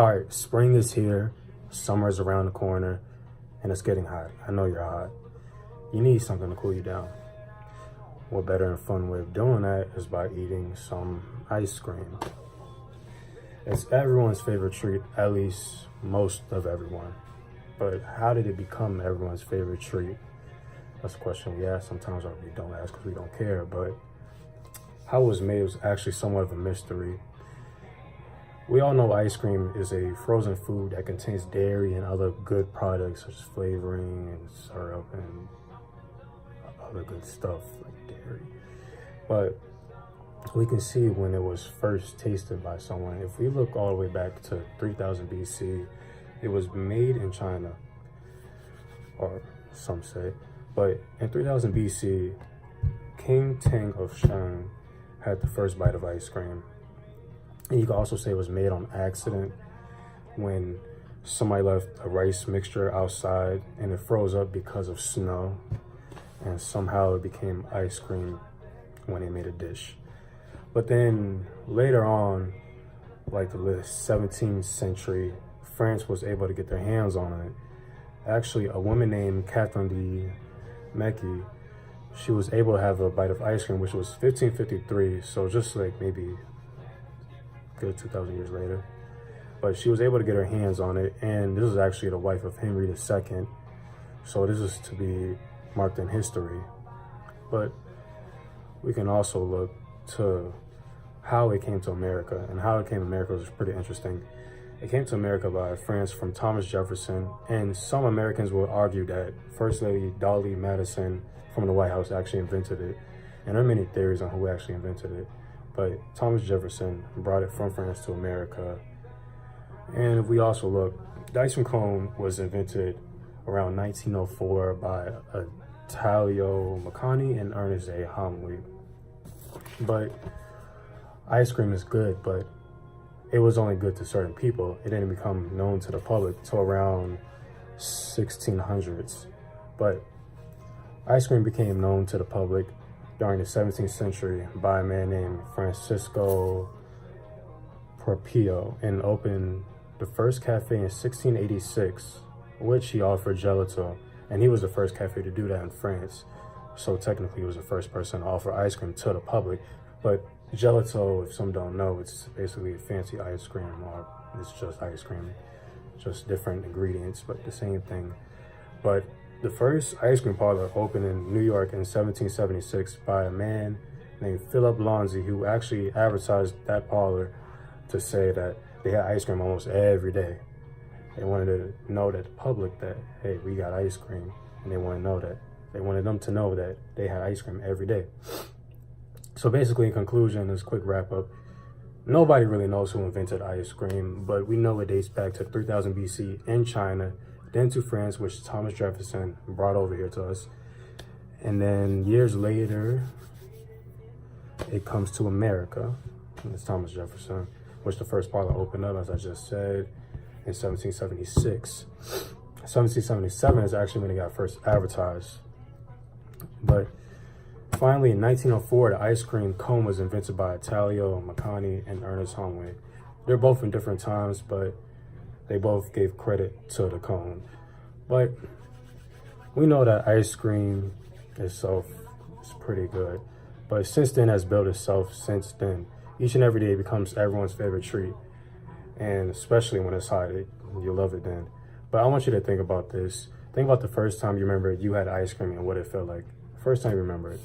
All right, spring is here, summer's around the corner, and it's getting hot. I know you're hot. You need something to cool you down. What better and fun way of doing that is by eating some ice cream. It's everyone's favorite treat, at least most of everyone. But how did it become everyone's favorite treat? That's a question we ask sometimes, or we don't ask because we don't care. But how it was made was actually somewhat of a mystery. We all know ice cream is a frozen food that contains dairy and other good products such as flavoring and syrup and other good stuff like dairy. But we can see when it was first tasted by someone. If we look all the way back to 3000 BC, it was made in China, or some say. But in 3000 BC, King Tang of Shang had the first bite of ice cream. And you can also say it was made on accident when somebody left a rice mixture outside and it froze up because of snow. And somehow it became ice cream when they made a dish. But then later on, like the 17th century, France was able to get their hands on it. Actually, a woman named Catherine de Mecque, she was able to have a bite of ice cream, which was 1553. So just like maybe good 2,000 years later. But she was able to get her hands on it, and this is actually the wife of Henry II. So this is to be marked in history. But we can also look to how it came to America, and how it came to America was pretty interesting. It came to America by France from Thomas Jefferson, and some Americans will argue that First Lady Dolly Madison from the White House actually invented it. And there are many theories on who actually invented it. But Thomas Jefferson brought it from France to America. And if we also look, the ice cream cone was invented around 1904 by Italio Maccani and Ernest A. Homley. But ice cream is good, but it was only good to certain people. It didn't become known to the public until around 1600s. But ice cream became known to the public during the 17th century by a man named Francisco Porpio, and opened the first cafe in 1686, which he offered gelato. And he was the first cafe to do that in France. So technically he was the first person to offer ice cream to the public. But gelato, if some don't know, it's basically fancy ice cream, or it's just ice cream, just different ingredients, but the same thing. But the first ice cream parlor opened in New York in 1776 by a man named Philip Lonzi, who actually advertised that parlor to say that they had ice cream almost every day. They wanted to know that the public that, hey, we got ice cream, and they wanted them to know that they had ice cream every day. So basically, in conclusion, this quick wrap up, nobody really knows who invented ice cream, but we know it dates back to 3000 BC in China, then to France, which Thomas Jefferson brought over here to us. And then years later, it comes to America. And it's Thomas Jefferson, which the first parlor opened up, as I just said, in 1776. 1777 is actually when it got first advertised. But finally, in 1904, the ice cream cone was invented by Italio Maccani and Ernest Homley. They're both in different times, but they both gave credit to the cone. But we know that ice cream itself is pretty good. But since then has built itself since then. Each and every day it becomes everyone's favorite treat. And especially when it's hot, you love it then. But I want you to think about this. Think about the first time you remember you had ice cream and what it felt like. First time you remember it.